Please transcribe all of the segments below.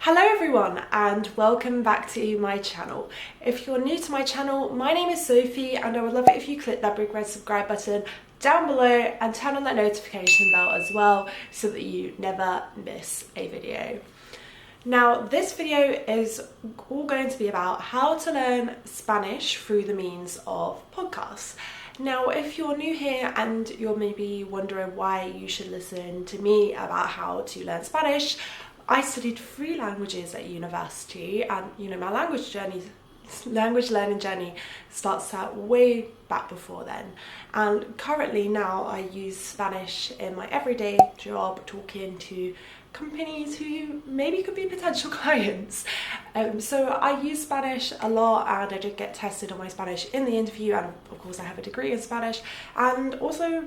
Hello everyone and welcome back to my channel. If you're new to my channel, my name is Sophie and I would love it if you click that big red subscribe button down below and turn on that notification bell as well so that you never miss a video. Now this video is all going to be about how to learn Spanish through the means of podcasts. Now, if you're new here and you're maybe wondering why you should listen to me about how to learn Spanish, I studied 3 languages at university, and my language learning journey starts out way back before then. And currently now I use Spanish in my everyday job, talking to companies who maybe could be potential clients. So I use Spanish a lot, and I did get tested on my Spanish in the interview, and of course I have a degree in Spanish, and also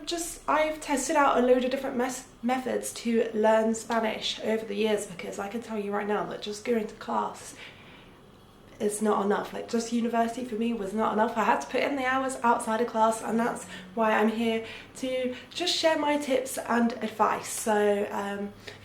I've tested out a load of different methods to learn Spanish over the years, because I can tell you right now that just going to class is not enough. Like, just university for me was not enough. I had to put in the hours outside of class, and that's why I'm here to just share my tips and advice. So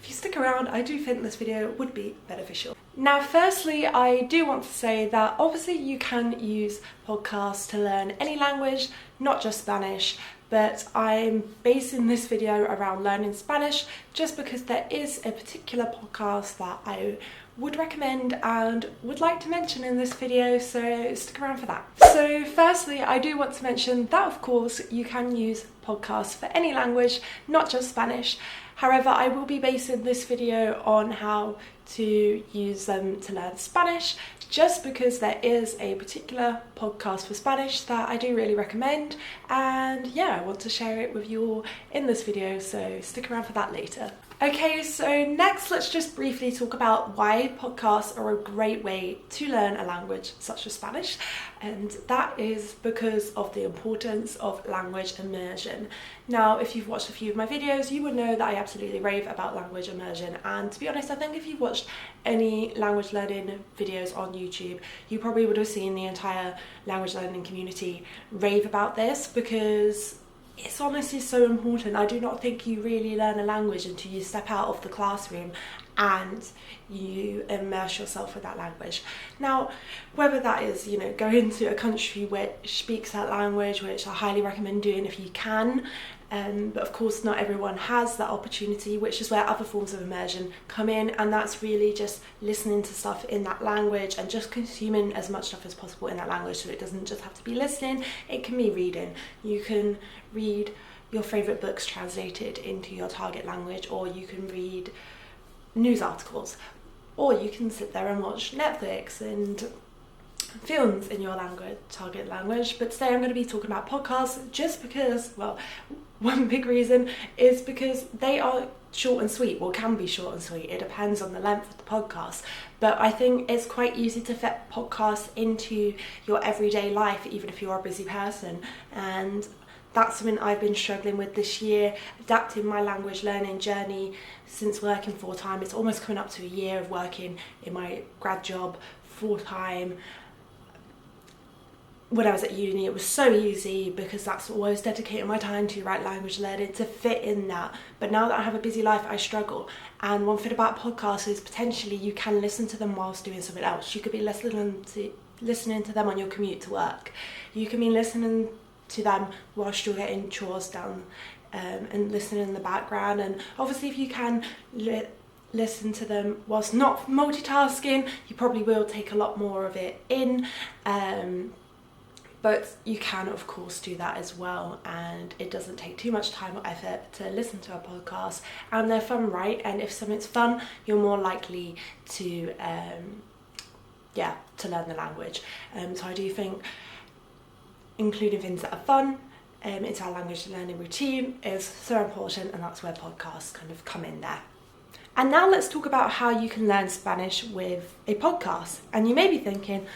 if you stick around, I do think this video would be beneficial. Now, firstly, I do want to say that obviously you can use podcasts to learn any language, not just Spanish, but I'm basing this video around learning Spanish just because there is a particular podcast that I would recommend and would like to mention in this video, so stick around for that. So firstly, I do want to mention that of course you can use podcasts for any language, not just Spanish. However, I will be basing this video on how to use them to learn Spanish, just because there is a particular podcast for Spanish that I do really recommend, and yeah, I want to share it with you all in this video, so stick around for that later. Okay, so next let's just briefly talk about why podcasts are a great way to learn a language such as Spanish, and that is because of the importance of language immersion. Now, if you've watched a few of my videos, you would know that I absolutely rave about language immersion, and to be honest, I think if you've watched any language learning videos on YouTube, you probably would have seen the entire language learning community rave about this, because it's honestly so important. I do not think you really learn a language until you step out of the classroom and you immerse yourself with that language. Now, whether that is, going to a country which speaks that language, which I highly recommend doing if you can, but of course not everyone has that opportunity, which is where other forms of immersion come in, and that's really just listening to stuff in that language and just consuming as much stuff as possible in that language. So it doesn't just have to be listening, it can be reading. You can read your favourite books translated into your target language, or you can read news articles, or you can sit there and watch Netflix and films in your target language. But today I'm going to be talking about podcasts, just because, well, one big reason is because they are short and sweet. Well, can be short and sweet, it depends on the length of the podcast, but I think it's quite easy to fit podcasts into your everyday life, even if you're a busy person. And that's something I've been struggling with this year, adapting my language learning journey since working full-time. It's almost coming up to a year of working in my grad job full-time. When I was at uni, it was so easy because that's what I was dedicating my time to, right? Language learning, to fit in that. But now that I have a busy life, I struggle. And one thing about podcasts is potentially you can listen to them whilst doing something else. You could be listening to them on your commute to work. You can be listening to them whilst you're getting chores done, and listening in the background. And obviously if you can listen to them whilst not multitasking, you probably will take a lot more of it in, but you can of course do that as well, and it doesn't take too much time or effort to listen to a podcast, and they're fun, right? And if something's fun, you're more likely to learn the language. So I do think including things that are fun into our language learning routine is so important, and that's where podcasts kind of come in there. And now let's talk about how you can learn Spanish with a podcast. And you may be thinking,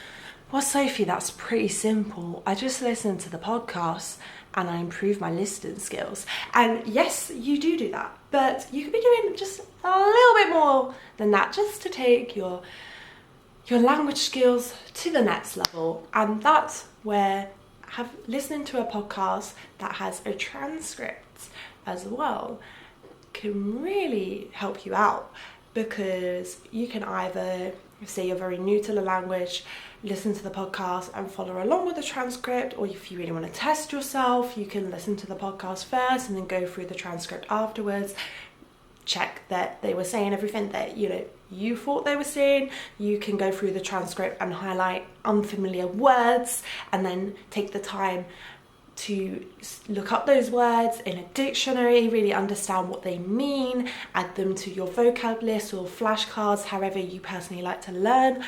well, Sophie, that's pretty simple. I just listen to the podcast and I improve my listening skills. And yes, you do that, but you could be doing just a little bit more than that, just to take your language skills to the next level. And that's where listening to a podcast that has a transcript as well can really help you out. because you can either, say you're very new to the language, listen to the podcast and follow along with the transcript, or if you really want to test yourself, you can listen to the podcast first and then go through the transcript afterwards, check that they were saying everything that you thought they were saying. You can go through the transcript and highlight unfamiliar words and then take the time to look up those words in a dictionary, really understand what they mean, add them to your vocab list or flashcards, however you personally like to learn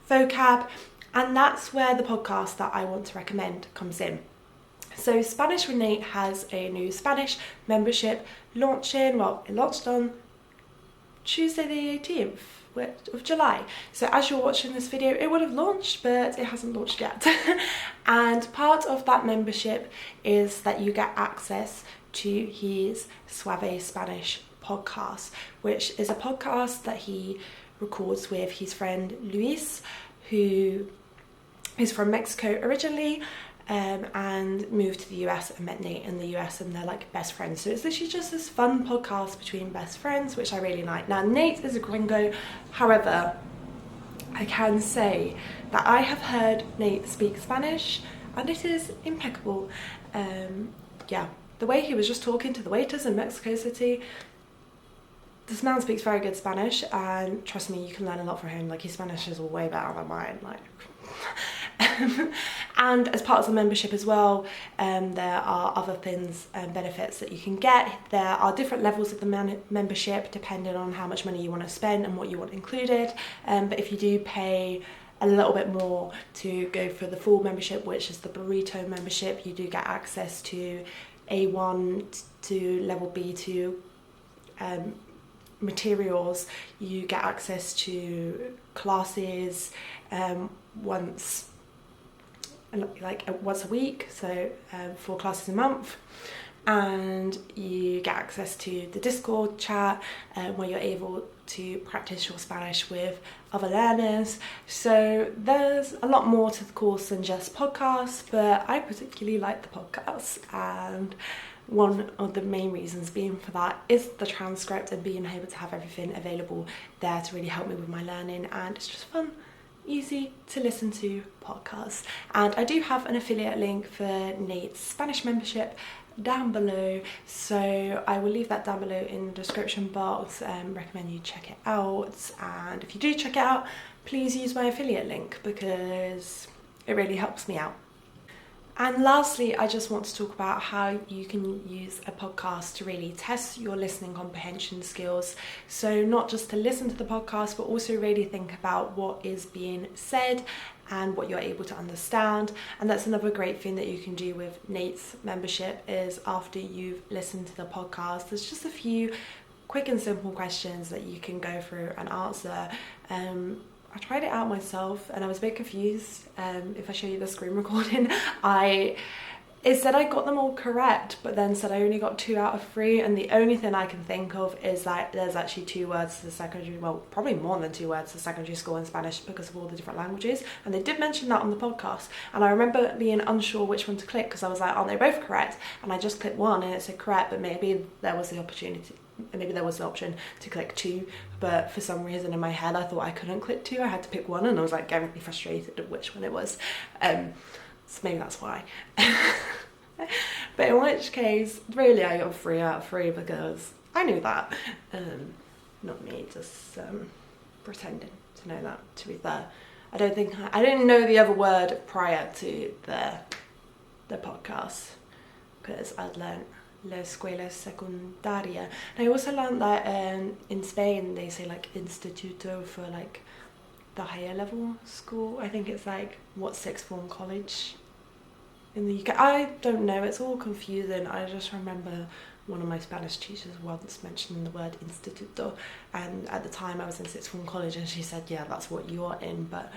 vocab. And that's where the podcast that I want to recommend comes in. So Spanish with Nate has a new Spanish membership launching. Well, it launched on Tuesday the 18th of July. So as you're watching this video, it would have launched, but it hasn't launched yet. And part of that membership is that you get access to his Suave Spanish podcast, which is a podcast that he records with his friend Luis, who is from Mexico originally, and moved to the US and met Nate in the US, and they're like best friends. So it's literally just this fun podcast between best friends, which I really like. Now, Nate is a gringo. However, I can say that I have heard Nate speak Spanish and it is impeccable. Yeah, the way he was just talking to the waiters in Mexico City, this man speaks very good Spanish, and trust me, you can learn a lot from him. Like, his Spanish is way better than mine. Like, and as part of the membership as well, there are other things and benefits that you can get. There are different levels of the membership depending on how much money you want to spend and what you want included. But if you do pay a little bit more to go for the full membership, which is the burrito membership, you do get access to A1 to level B2 materials. You get access to classes once a week, so 4 classes a month, and you get access to the Discord chat where you're able to practice your Spanish with other learners. So there's a lot more to the course than just podcasts, but I particularly like the podcasts, and one of the main reasons being for that is the transcript and being able to have everything available there to really help me with my learning. And it's just fun, easy to listen to podcasts. And I do have an affiliate link for Nate's Spanish membership down below, so I will leave that down below in the description box. Recommend you check it out, and if you do check it out, please use my affiliate link because it really helps me out. And lastly, I just want to talk about how you can use a podcast to really test your listening comprehension skills. So not just to listen to the podcast, but also really think about what is being said and what you're able to understand. And that's another great thing that you can do with Nate's membership, is after you've listened to the podcast, there's just a few quick and simple questions that you can go through and answer. I tried it out myself and I was a bit confused. If I show you the screen recording, it said I got them all correct, but then said I only got 2 out of 3, and the only thing I can think of is that there's actually 2 words to the secondary, well, probably more than 2 words to secondary school in Spanish because of all the different languages, and they did mention that on the podcast. And I remember being unsure which one to click because I was like, aren't they both correct? And I just clicked one and it said correct, but maybe there was the option to click 2, but for some reason in my head I thought I couldn't click 2, I had to pick one, and I was like getting really frustrated at which one it was. So maybe that's why. But in which case, really I got 3 out of 3 because I knew that. Not me just pretending to know that, to be fair. I didn't know the other word prior to the podcast because I'd learned La Escuela Secundaria. And I also learned that in Spain they say like instituto for like the higher level school. I think it's like what, 6th form college in the UK. I don't know, it's all confusing. I just remember one of my Spanish teachers once mentioning the word instituto, and at the time I was in 6th form college and she said, yeah, that's what you're in, but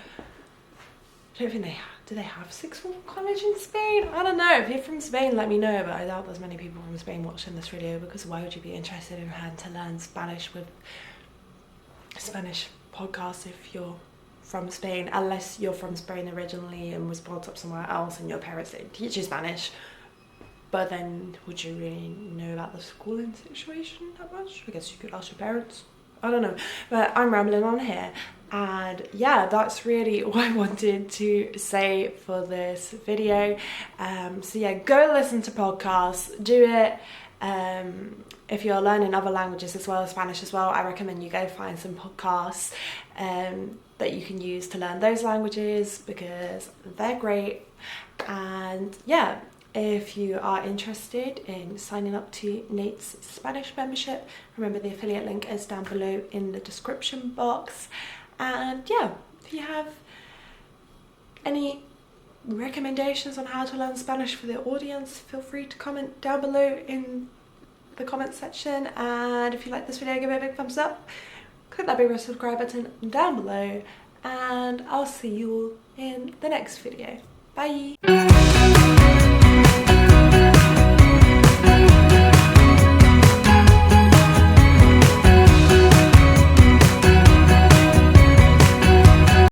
I don't think do they have 6th form college in Spain? I don't know. If you're from Spain, let me know, but I doubt there's many people from Spain watching this video, because why would you be interested in having to learn Spanish with Spanish podcasts if you're from Spain, unless you're from Spain originally and was brought up somewhere else and your parents didn't teach you Spanish. But then would you really know about the schooling situation that much? I guess you could ask your parents. I don't know, but I'm rambling on here. And yeah, that's really what I wanted to say for this video. So yeah, go listen to podcasts, do it. If you're learning other languages as well as Spanish as well, I recommend you go find some podcasts that you can use to learn those languages, because they're great. And yeah, if you are interested in signing up to Nate's Spanish membership, remember the affiliate link is down below in the description box. And yeah, if you have any recommendations on how to learn Spanish for the audience, feel free to comment down below in the comment section. And if you like this video, give it a big thumbs up, click that big red subscribe button down below, and I'll see you all in the next video. Bye!